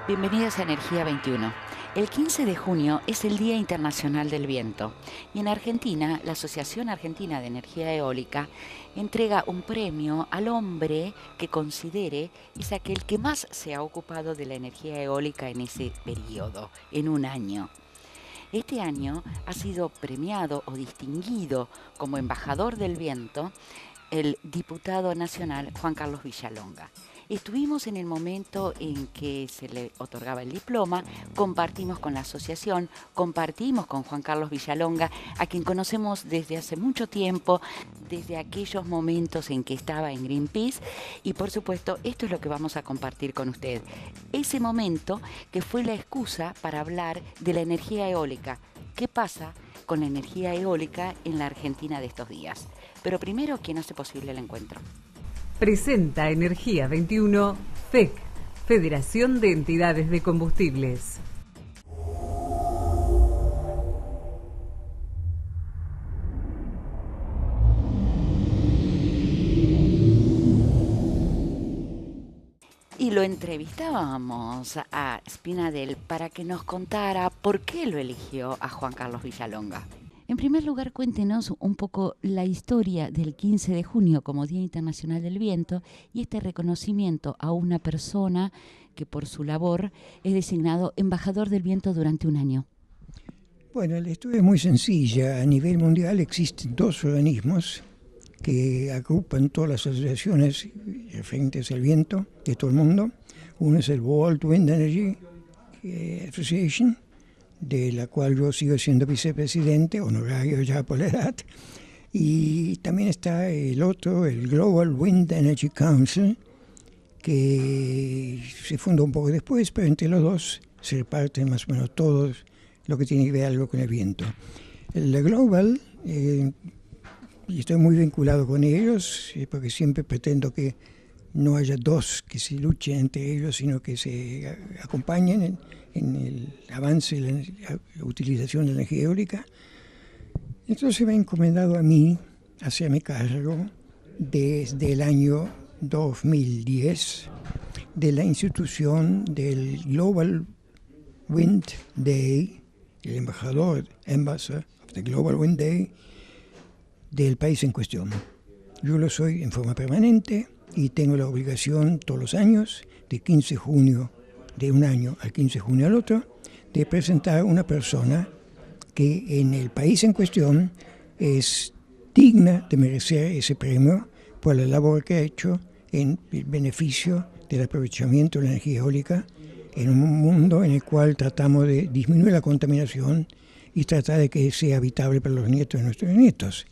Bienvenidos a Energía 21. El 15 de junio es el Día Internacional del Viento y en Argentina, la Asociación Argentina de Energía Eólica entrega un premio al hombre que considere es aquel que más se ha ocupado de la energía eólica en ese periodo, en un año. Este año ha sido premiado o distinguido como embajador del viento el diputado nacional Juan Carlos Villalonga. Estuvimos en el momento en que se le otorgaba el diploma, compartimos con la asociación, compartimos con Juan Carlos Villalonga, a quien conocemos desde hace mucho tiempo, desde aquellos momentos en que estaba en Greenpeace, y por supuesto esto es lo que vamos a compartir con usted. Ese momento que fue la excusa para hablar de la energía eólica. ¿Qué pasa con la energía eólica en la Argentina de estos días? Pero primero, ¿quién hace posible el encuentro? Presenta Energía 21, FEC, Federación de Entidades de Combustibles. Y lo entrevistábamos a Spinadel para que nos contara por qué lo eligió a Juan Carlos Villalonga. En primer lugar, cuéntenos un poco la historia del 15 de junio como Día Internacional del Viento y este reconocimiento a una persona que por su labor es designado embajador del viento durante un año. Bueno, la historia es muy sencilla. A nivel mundial existen dos organismos que agrupan todas las asociaciones referentes al viento de todo el mundo. Uno es el World Wind Energy Association, de la cual yo sigo siendo vicepresidente, honorario ya por la edad, y también está el otro, el Global Wind Energy Council, que se fundó un poco después, pero entre los dos se reparten más o menos todo lo que tiene que ver algo con el viento. El Global, y estoy muy vinculado con ellos, porque siempre pretendo que no haya dos que se luchen entre ellos, sino que se acompañen en el avance de la utilización de la energía eólica. Entonces me ha encomendado a mí hacerme cargo desde el año 2010 de la institución del Global Wind Day, el embajador, Ambassador of the Global Wind Day, del país en cuestión. Yo lo soy en forma permanente y tengo la obligación todos los años, de 15 de junio de un año al 15 de junio al otro, de presentar una persona que en el país en cuestión es digna de merecer ese premio por la labor que ha hecho en beneficio del aprovechamiento de la energía eólica en un mundo en el cual tratamos de disminuir la contaminación y tratar de que sea habitable para los nietos de nuestros nietos.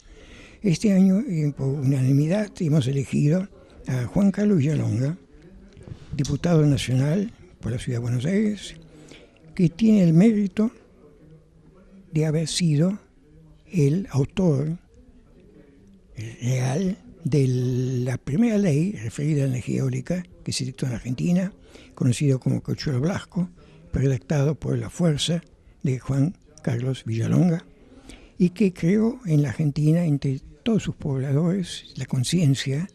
Este año, por unanimidad, hemos elegido a Juan Carlos Villalonga, diputado nacional por la Ciudad de Buenos Aires, que tiene el mérito de haber sido el autor real de la primera ley referida a la energía eólica que se dictó en Argentina, conocido como Cauchuelo Blasco, redactado por la fuerza de Juan Carlos Villalonga, y que creó en la Argentina, entre todos sus pobladores, la conciencia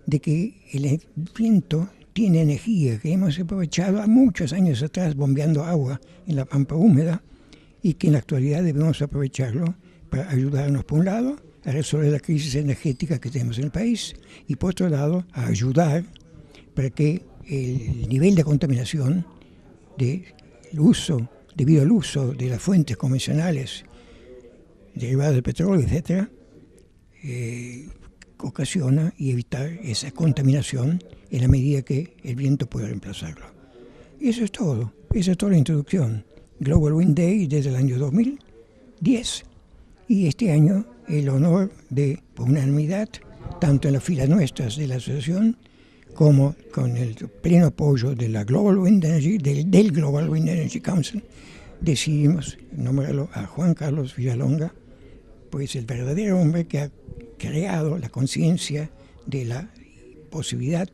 de que el viento tiene energía, que hemos aprovechado a muchos años atrás bombeando agua en la pampa húmeda y que en la actualidad debemos aprovecharlo para ayudarnos, por un lado, a resolver la crisis energética que tenemos en el país y, por otro lado, a ayudar para que el nivel de contaminación debido al uso de las fuentes convencionales derivadas del petróleo, etcétera, ocasiona y evitar esa contaminación en la medida que el viento puede reemplazarlo. Y eso es todo. Esa es toda la introducción. Global Wind Day desde el año 2010 y este año el honor de, por unanimidad, tanto en las filas nuestras de la asociación como con el pleno apoyo de la Global Wind Energy, del Global Wind Energy Council, decidimos nombrarlo a Juan Carlos Villalonga, pues el verdadero hombre que ha creado la conciencia de la posibilidad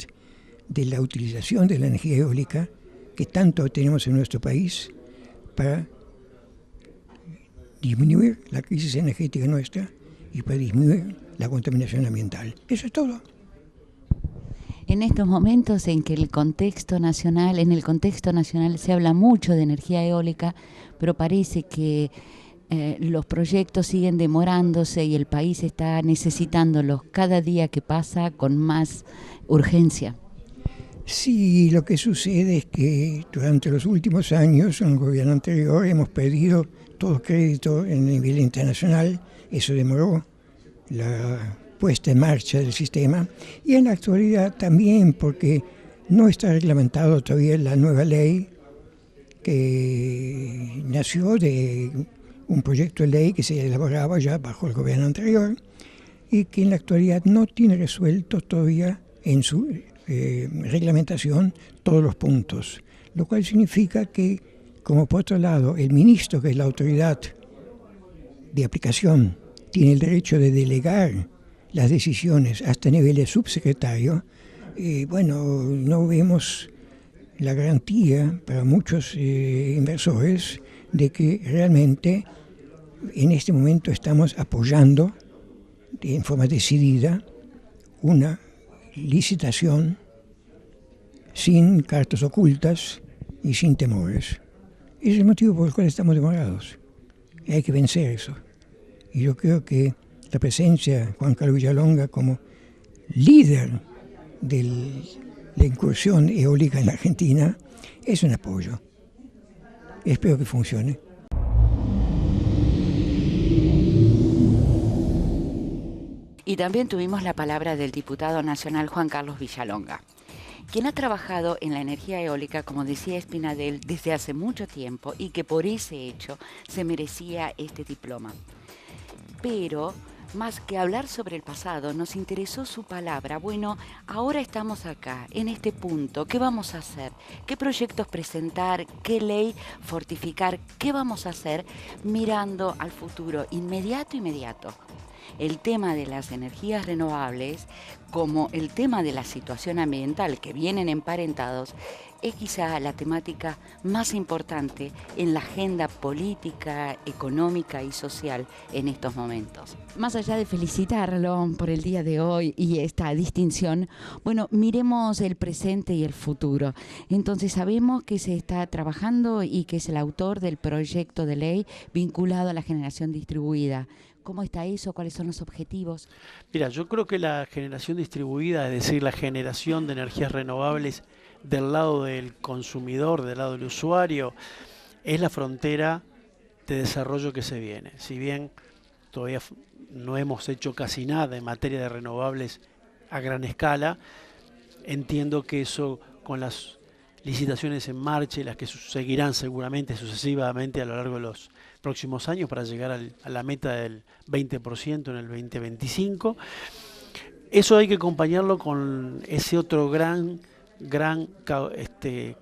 de la utilización de la energía eólica que tanto tenemos en nuestro país para disminuir la crisis energética nuestra y para disminuir la contaminación ambiental. Eso es todo. En estos momentos en que en el contexto nacional se habla mucho de energía eólica, pero parece que los proyectos siguen demorándose y el país está necesitándolos cada día que pasa con más urgencia. Sí, lo que sucede es que durante los últimos años, en el gobierno anterior, hemos perdido todo crédito en el nivel internacional. Eso demoró la puesta en marcha del sistema, y en la actualidad también porque no está reglamentado todavía la nueva ley que nació de un proyecto de ley que se elaboraba ya bajo el gobierno anterior y que en la actualidad no tiene resuelto todavía en su reglamentación todos los puntos, lo cual significa que, como por otro lado, el ministro, que es la autoridad de aplicación, tiene el derecho de delegar las decisiones hasta nivel de subsecretario, no vemos la garantía para muchos inversores de que realmente en este momento estamos apoyando en forma decidida una licitación sin cartas ocultas y sin temores. Ese es el motivo por el cual estamos demorados. Y hay que vencer eso. Y yo creo que la presencia de Juan Carlos Villalonga como líder de la incursión eólica en la Argentina es un apoyo. Espero que funcione. Y también tuvimos la palabra del diputado nacional Juan Carlos Villalonga, quien ha trabajado en la energía eólica, como decía Espinadel, desde hace mucho tiempo y que por ese hecho se merecía este diploma. Pero, más que hablar sobre el pasado, nos interesó su palabra. Bueno, ahora estamos acá, en este punto. ¿Qué vamos a hacer? ¿Qué proyectos presentar? ¿Qué ley fortificar? ¿Qué vamos a hacer mirando al futuro inmediato? El tema de las energías renovables, como el tema de la situación ambiental, que vienen emparentados, es quizá la temática más importante en la agenda política, económica y social en estos momentos. Más allá de felicitarlo por el día de hoy y esta distinción, bueno, miremos el presente y el futuro. Entonces sabemos que se está trabajando y que es el autor del proyecto de ley vinculado a la generación distribuida. ¿Cómo está eso? ¿Cuáles son los objetivos? Mira, yo creo que la generación distribuida, es decir, la generación de energías renovables del lado del consumidor, del lado del usuario, es la frontera de desarrollo que se viene. Si bien todavía no hemos hecho casi nada en materia de renovables a gran escala, entiendo que eso, con las licitaciones en marcha y las que seguirán seguramente sucesivamente a lo largo de los próximos años para llegar a la meta del 20% en el 2025, eso hay que acompañarlo con ese otro gran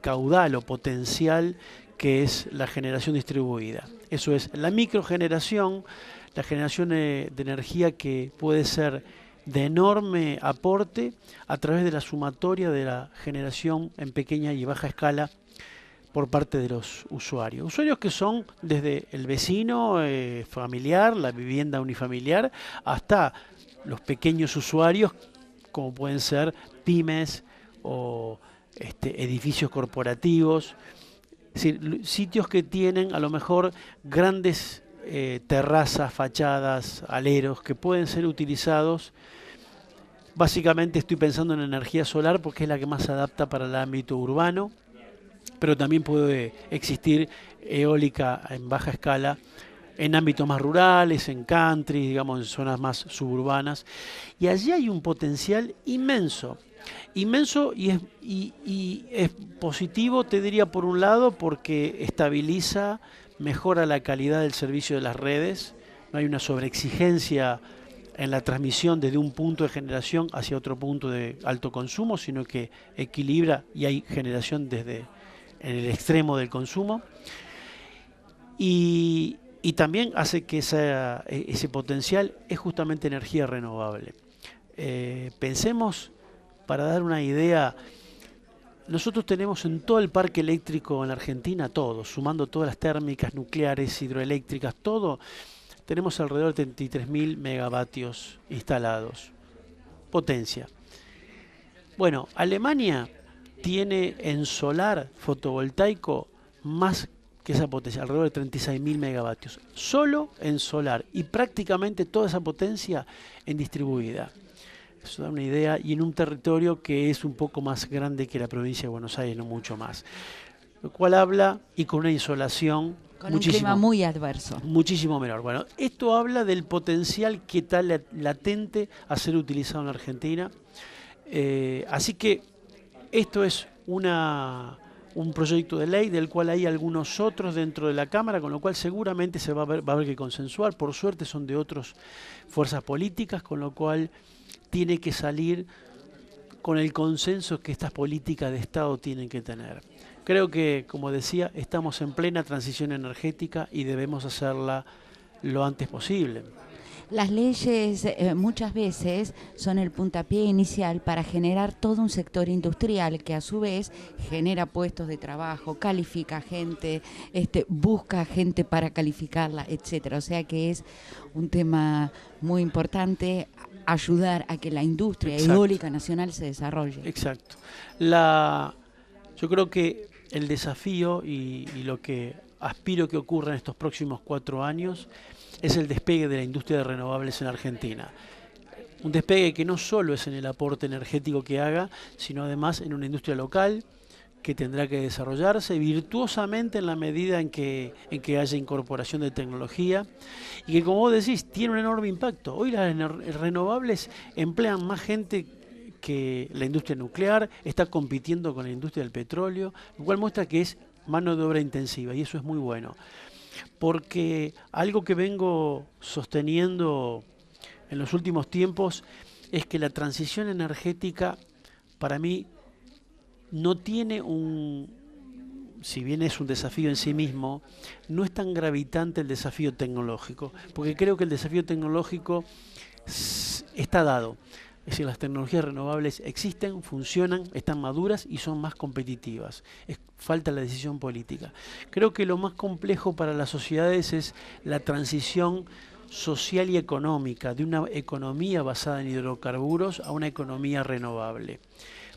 caudal o potencial que es la generación distribuida. Eso es la microgeneración, la generación de energía que puede ser de enorme aporte a través de la sumatoria de la generación en pequeña y baja escala por parte de los usuarios. Usuarios que son desde el vecino familiar, la vivienda unifamiliar, hasta los pequeños usuarios como pueden ser pymes o edificios corporativos, es decir, sitios que tienen a lo mejor grandes terrazas, fachadas, aleros que pueden ser utilizados. Básicamente estoy pensando en energía solar porque es la que más se adapta para el ámbito urbano, pero también puede existir eólica en baja escala en ámbitos más rurales, en country, digamos, en zonas más suburbanas. Y allí hay un potencial inmenso y es positivo, te diría, por un lado, porque estabiliza, mejora la calidad del servicio de las redes, no hay una sobreexigencia en la transmisión desde un punto de generación hacia otro punto de alto consumo, sino que equilibra y hay generación desde en el extremo del consumo. Y también hace que ese potencial es justamente energía renovable. Pensemos, para dar una idea, nosotros tenemos en todo el parque eléctrico en la Argentina, todo, sumando todas las térmicas, nucleares, hidroeléctricas, todo, tenemos alrededor de 33.000 megavatios instalados. Potencia. Bueno, Alemania tiene en solar fotovoltaico más que esa potencia, alrededor de 36.000 megavatios. Solo en solar y prácticamente toda esa potencia en distribuida. Eso da una idea, y en un territorio que es un poco más grande que la provincia de Buenos Aires, no mucho más. Lo cual habla, y con una insolación con un clima muy adverso. Muchísimo menor. Bueno, esto habla del potencial que está latente a ser utilizado en la Argentina. Así que esto es un proyecto de ley del cual hay algunos otros dentro de la Cámara, con lo cual seguramente se va a haber que consensuar. Por suerte son de otras fuerzas políticas, con lo cual tiene que salir con el consenso que estas políticas de Estado tienen que tener. Creo que, como decía, estamos en plena transición energética y debemos hacerla lo antes posible. Las leyes muchas veces son el puntapié inicial para generar todo un sector industrial que a su vez genera puestos de trabajo, califica gente, busca gente para calificarla, etcétera. O sea que es un tema muy importante ayudar a que la industria eólica nacional se desarrolle. Exacto. Yo creo que el desafío y lo que aspiro que ocurra en estos próximos 4 años es el despegue de la industria de renovables en Argentina. Un despegue que no solo es en el aporte energético que haga, sino además en una industria local que tendrá que desarrollarse virtuosamente en la medida en que haya incorporación de tecnología y que, como vos decís, tiene un enorme impacto. Hoy las renovables emplean más gente que la industria nuclear, está compitiendo con la industria del petróleo, lo cual muestra que es mano de obra intensiva, y eso es muy bueno. Porque algo que vengo sosteniendo en los últimos tiempos es que la transición energética, para mí, no tiene si bien es un desafío en sí mismo, no es tan gravitante el desafío tecnológico, porque creo que el desafío tecnológico está dado. Es decir, las tecnologías renovables existen, funcionan, están maduras y son más competitivas. Falta la decisión política. Creo que lo más complejo para las sociedades es la transición social y económica de una economía basada en hidrocarburos a una economía renovable.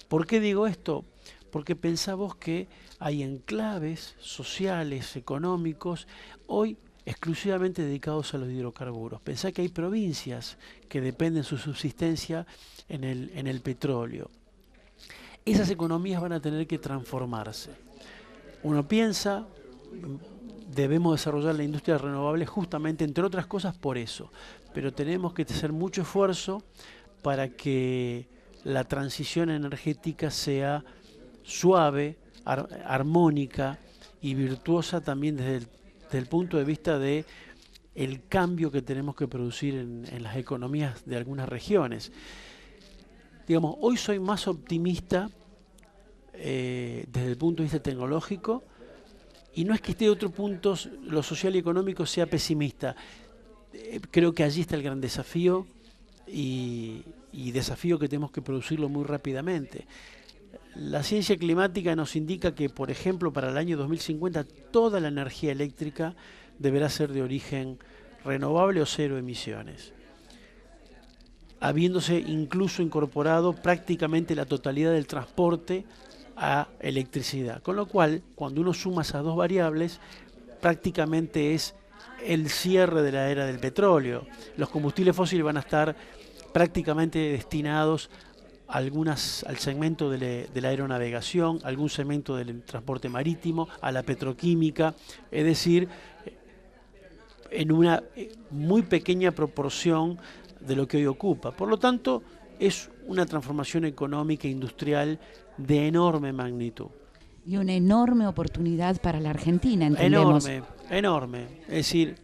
¿Por qué digo esto? Porque pensá vos que hay enclaves sociales, económicos, hoy exclusivamente dedicados a los hidrocarburos. Pensá que hay provincias que dependen su subsistencia en el petróleo. Esas economías van a tener que transformarse. Uno piensa, debemos desarrollar la industria renovable justamente, entre otras cosas, por eso. Pero tenemos que hacer mucho esfuerzo para que la transición energética sea suave, armónica y virtuosa también desde el punto de vista de el cambio que tenemos que producir en las economías de algunas regiones. Digamos, hoy soy más optimista desde el punto de vista tecnológico, y no es que esté otro punto, lo social y económico, sea pesimista. Creo que allí está el gran desafío y desafío que tenemos que producirlo muy rápidamente. La ciencia climática nos indica que, por ejemplo, para el año 2050 toda la energía eléctrica deberá ser de origen renovable o cero emisiones, habiéndose incluso incorporado prácticamente la totalidad del transporte a electricidad. Con lo cual, cuando uno suma esas dos variables, prácticamente es el cierre de la era del petróleo. Los combustibles fósiles van a estar prácticamente destinados al segmento de la aeronavegación, algún segmento del transporte marítimo, a la petroquímica, es decir, en una muy pequeña proporción de lo que hoy ocupa. Por lo tanto, es una transformación económica e industrial de enorme magnitud. Y una enorme oportunidad para la Argentina, entendemos. Enorme. Es decir,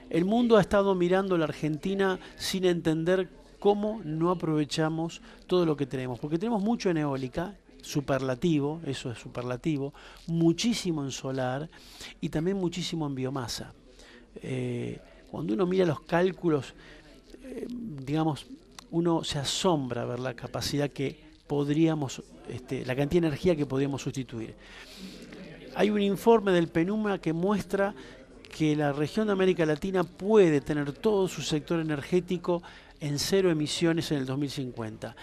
el mundo ha estado mirando a la Argentina sin entender cómo no aprovechamos todo lo que tenemos, porque tenemos mucho en eólica, superlativo, eso es superlativo, muchísimo en solar y también muchísimo en biomasa. Cuando uno mira los cálculos, digamos, uno se asombra ver la capacidad que podríamos, la cantidad de energía que podríamos sustituir. Hay un informe del PENUMA que muestra que la región de América Latina puede tener todo su sector energético en 0 emisiones en el 2050.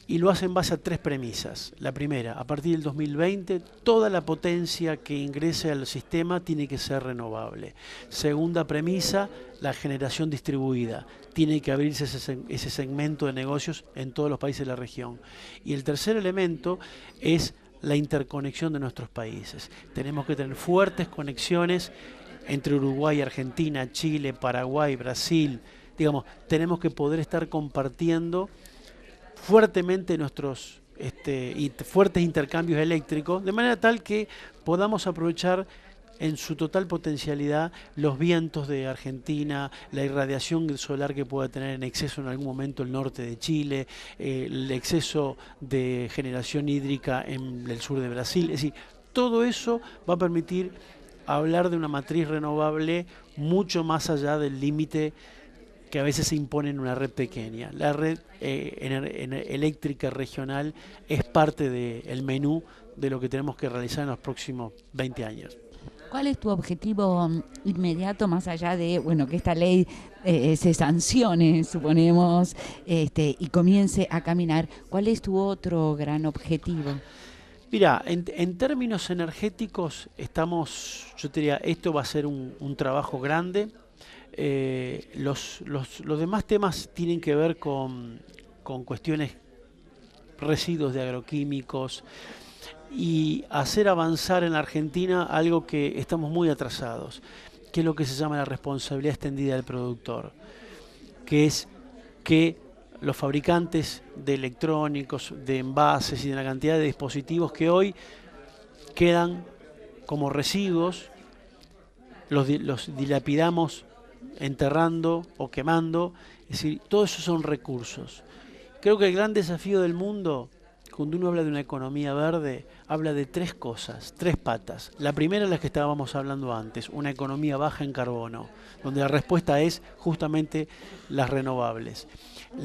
Y lo hace en base a 3 premisas. La primera, a partir del 2020, toda la potencia que ingrese al sistema tiene que ser renovable. Segunda premisa, la generación distribuida. Tiene que abrirse ese segmento de negocios en todos los países de la región. Y el tercer elemento es la interconexión de nuestros países. Tenemos que tener fuertes conexiones entre Uruguay, Argentina, Chile, Paraguay, Brasil. Digamos, tenemos que poder estar compartiendo fuertemente nuestros fuertes intercambios eléctricos, de manera tal que podamos aprovechar en su total potencialidad los vientos de Argentina, la irradiación solar que pueda tener en exceso en algún momento el norte de Chile, el exceso de generación hídrica en el sur de Brasil. Es decir, todo eso va a permitir hablar de una matriz renovable mucho más allá del límite que a veces se impone en una red pequeña. La red eléctrica regional es parte del menú de lo que tenemos que realizar en los próximos 20 años. ¿Cuál es tu objetivo inmediato, más allá de que esta ley se sancione, suponemos, y comience a caminar? ¿Cuál es tu otro gran objetivo? Mira, en términos energéticos yo te diría, esto va a ser un trabajo grande. Los demás temas tienen que ver con cuestiones, residuos de agroquímicos, y hacer avanzar en la Argentina algo que estamos muy atrasados, que es lo que se llama la responsabilidad extendida del productor, que es que los fabricantes de electrónicos, de envases y de la cantidad de dispositivos que hoy quedan como residuos, los dilapidamos enterrando o quemando. Es decir, todo eso son recursos. Creo que el gran desafío del mundo, cuando uno habla de una economía verde, habla de 3 cosas, 3 patas. La primera es la que estábamos hablando antes, una economía baja en carbono, donde la respuesta es justamente las renovables.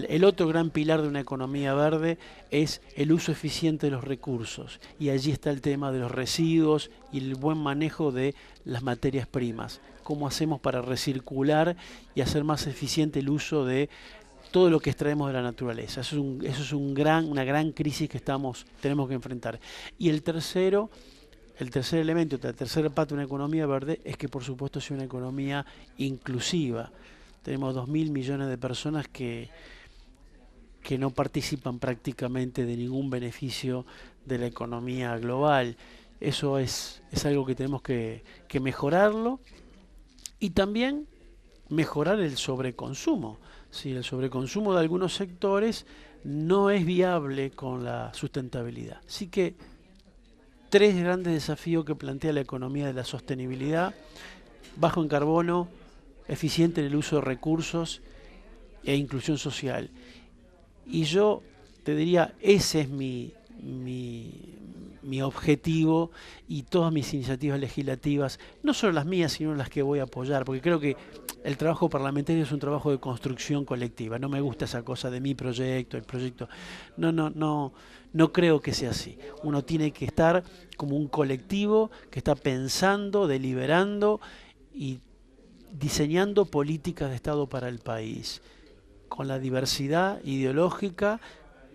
El otro gran pilar de una economía verde es el uso eficiente de los recursos, y allí está el tema de los residuos y el buen manejo de las materias primas. ¿Cómo hacemos para recircular y hacer más eficiente el uso de todo lo que extraemos de la naturaleza? Eso es una gran crisis que tenemos que enfrentar. Y el tercer elemento, la tercera pata de una economía verde es que, por supuesto, sea una economía inclusiva. Tenemos 2.000 millones de personas que no participan prácticamente de ningún beneficio de la economía global. Eso es algo que tenemos que mejorarlo, y también mejorar el sobreconsumo. Sí, el sobreconsumo de algunos sectores no es viable con la sustentabilidad. Así que 3 grandes desafíos que plantea la economía de la sostenibilidad: bajo en carbono, eficiente en el uso de recursos e inclusión social. Y yo te diría, ese es mi objetivo, y todas mis iniciativas legislativas, no solo las mías, sino las que voy a apoyar, porque creo que el trabajo parlamentario es un trabajo de construcción colectiva. No me gusta esa cosa de mi proyecto, el proyecto. No creo que sea así. Uno tiene que estar como un colectivo que está pensando, deliberando y diseñando políticas de Estado para el país, con la diversidad ideológica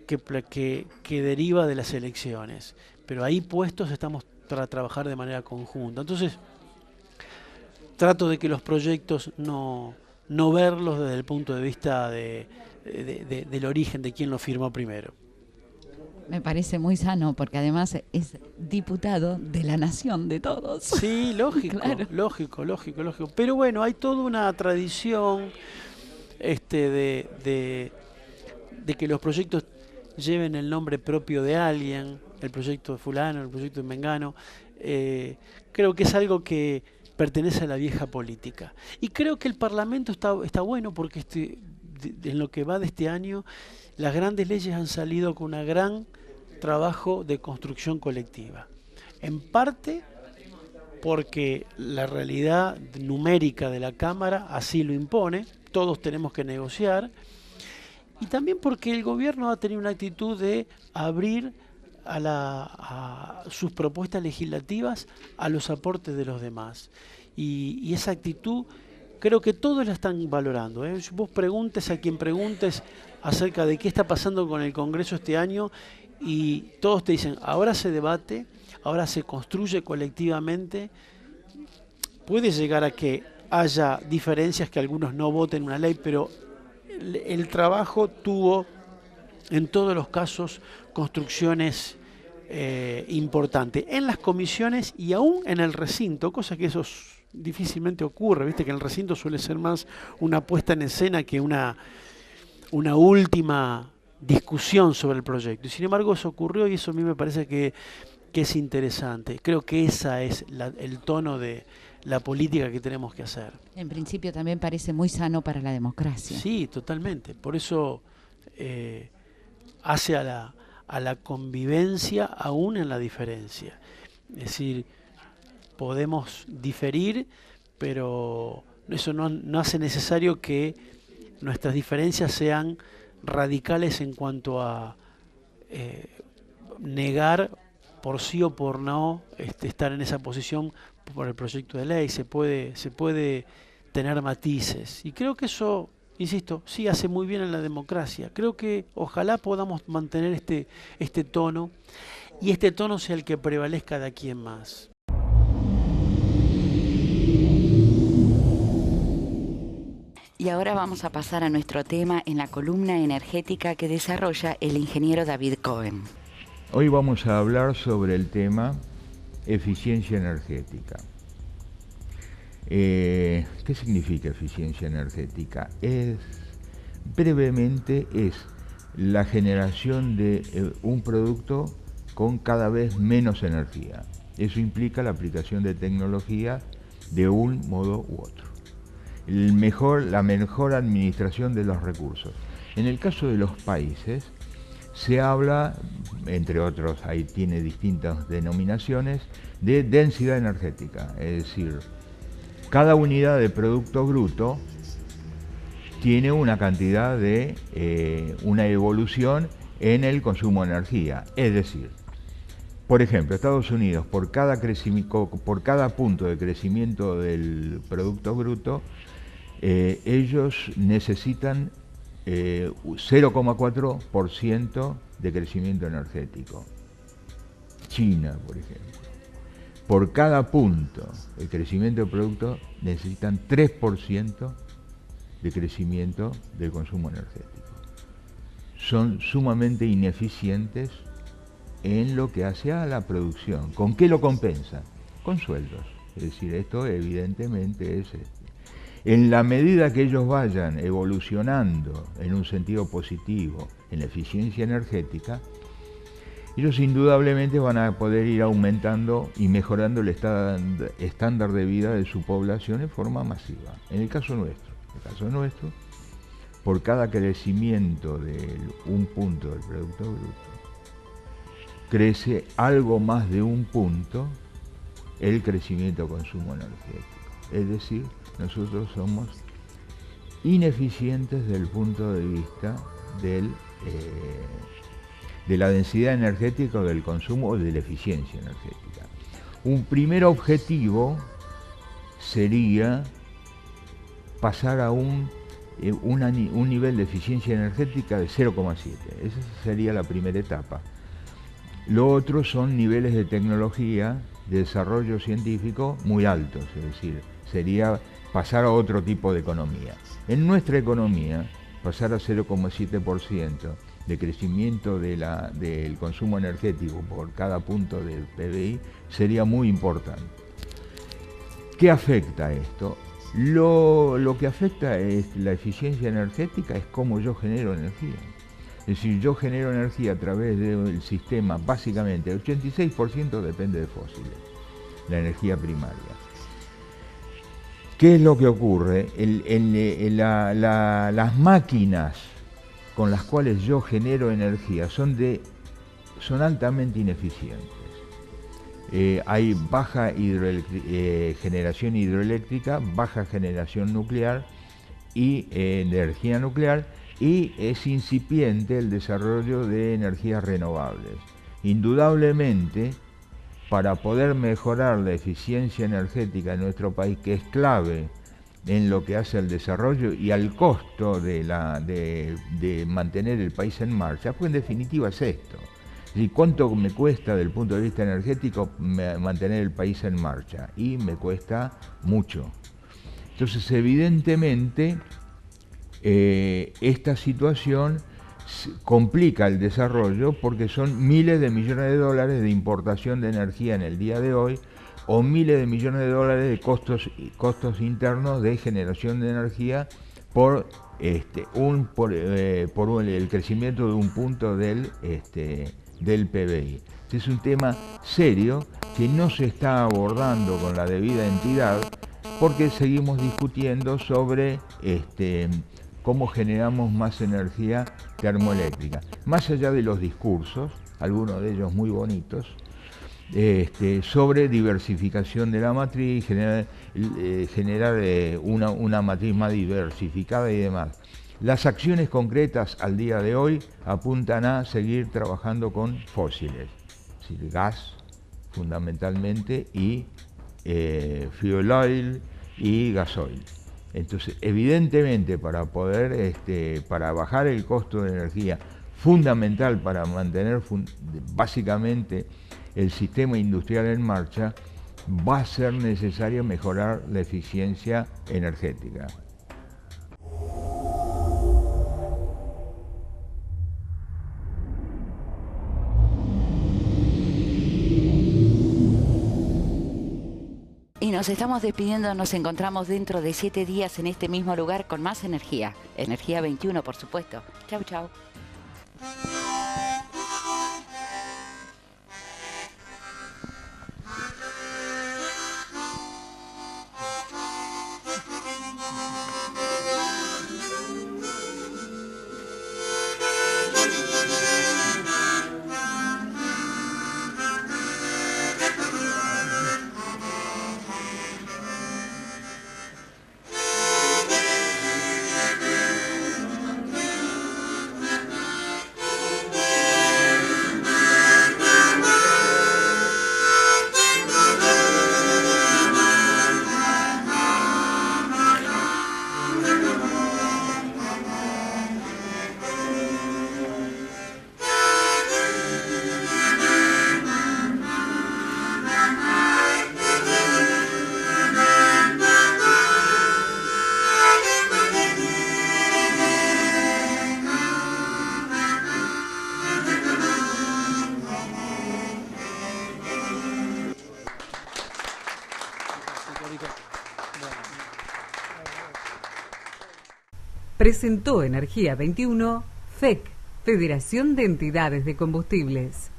que deriva de las elecciones. Pero ahí puestos estamos para trabajar de manera conjunta. Entonces, trato de que los proyectos no verlos desde el punto de vista del origen, de quién lo firmó primero. Me parece muy sano, porque además es diputado de la nación, de todos. Sí, lógico, claro. lógico. Pero bueno, hay toda una tradición de que los proyectos lleven el nombre propio de alguien, el proyecto de fulano, el proyecto de mengano. Creo que es algo que pertenece a la vieja política. Y creo que el Parlamento está bueno, porque en lo que va de este año, las grandes leyes han salido con un gran trabajo de construcción colectiva. En parte porque la realidad numérica de la Cámara así lo impone, todos tenemos que negociar, y también porque el gobierno ha tenido una actitud de abrir a sus propuestas legislativas a los aportes de los demás. Y esa actitud creo que todos la están valorando. Vos preguntes a quien preguntes acerca de qué está pasando con el Congreso este año y todos te dicen, ahora se debate, ahora se construye colectivamente. Puede llegar a que haya diferencias, que algunos no voten una ley, pero el trabajo tuvo en todos los casos construcciones importantes en las comisiones y aún en el recinto, cosa que eso difícilmente ocurre, viste que en el recinto suele ser más una puesta en escena que una última discusión sobre el proyecto. Y sin embargo eso ocurrió y eso a mí me parece que es interesante. Creo que esa es el tono de la política que tenemos que hacer. En principio también parece muy sano para la democracia. Sí, totalmente. Por eso hace a la convivencia aún en la diferencia. Es decir, podemos diferir, pero eso no hace necesario que nuestras diferencias sean radicales en cuanto a negar por sí o por no estar en esa posición por el proyecto de ley. Se puede tener matices. Y creo que eso, insisto, sí hace muy bien en la democracia. Creo que ojalá podamos mantener este tono y este tono sea el que prevalezca de aquí en más. Y ahora vamos a pasar a nuestro tema en la columna energética que desarrolla el ingeniero David Cohen. Hoy vamos a hablar sobre el tema eficiencia energética. ¿Qué significa eficiencia energética? Brevemente es la generación de un producto con cada vez menos energía. Eso implica la aplicación de tecnología de un modo u otro. La mejor administración de los recursos. En el caso de los países, se habla, entre otros, ahí tiene distintas denominaciones, de densidad energética, es decir, cada unidad de producto bruto tiene una cantidad de una evolución en el consumo de energía. Es decir, por ejemplo, Estados Unidos, por cada punto de crecimiento del producto bruto, ellos necesitan 0,4% de crecimiento energético. China, por ejemplo, por cada punto de crecimiento del producto necesitan 3% de crecimiento del consumo energético. Son sumamente ineficientes en lo que hace a la producción. ¿Con qué lo compensan? Con sueldos. Es decir, esto evidentemente es... En la medida que ellos vayan evolucionando en un sentido positivo en la eficiencia energética, ellos indudablemente van a poder ir aumentando y mejorando el estándar de vida de su población en forma masiva. En el caso nuestro, por cada crecimiento de un punto del Producto Bruto, crece algo más de un punto el crecimiento de consumo energético. Es decir, nosotros somos ineficientes desde el punto de vista de la densidad energética o del consumo o de la eficiencia energética. Un primer objetivo sería pasar a un nivel de eficiencia energética de 0,7. Esa sería la primera etapa. Lo otro son niveles de tecnología, de desarrollo científico muy altos, es decir, sería pasar a otro tipo de economía. En nuestra economía, pasar a 0,7% de crecimiento del consumo energético por cada punto del PBI sería muy importante. ¿Qué afecta esto? Lo que afecta es la eficiencia energética, es cómo yo genero energía. Es decir, yo genero energía a través del sistema, básicamente, el 86% depende de fósiles, la energía primaria. ¿Qué es lo que ocurre? Las máquinas con las cuales yo genero energía son altamente ineficientes. Hay baja generación hidroeléctrica, baja generación nuclear y energía nuclear, y es incipiente el desarrollo de energías renovables. Indudablemente, para poder mejorar la eficiencia energética en nuestro país, que es clave en lo que hace al desarrollo y al costo de mantener el país en marcha, pues en definitiva es esto. ¿Y cuánto me cuesta desde el punto de vista energético mantener el país en marcha? Y me cuesta mucho. Entonces, evidentemente, esta situación complica el desarrollo porque son miles de millones de dólares de importación de energía en el día de hoy, o miles de millones de dólares de costos internos de generación de energía por el crecimiento de un punto del PBI. Este es un tema serio que no se está abordando con la debida entidad porque seguimos discutiendo sobre cómo generamos más energía termoeléctrica. Más allá de los discursos, algunos de ellos muy bonitos, sobre diversificación de la matriz, generar una matriz más diversificada y demás. Las acciones concretas al día de hoy apuntan a seguir trabajando con fósiles, es decir, gas fundamentalmente y fuel oil y gasoil. Entonces, evidentemente, para bajar el costo de energía, fundamental para mantener básicamente el sistema industrial en marcha, va a ser necesario mejorar la eficiencia energética. Y nos estamos despidiendo, nos encontramos dentro de 7 días en este mismo lugar con más energía. Energía 21, por supuesto. Chau, chau. Presentó Energía 21, FEC, Federación de Entidades de Combustibles.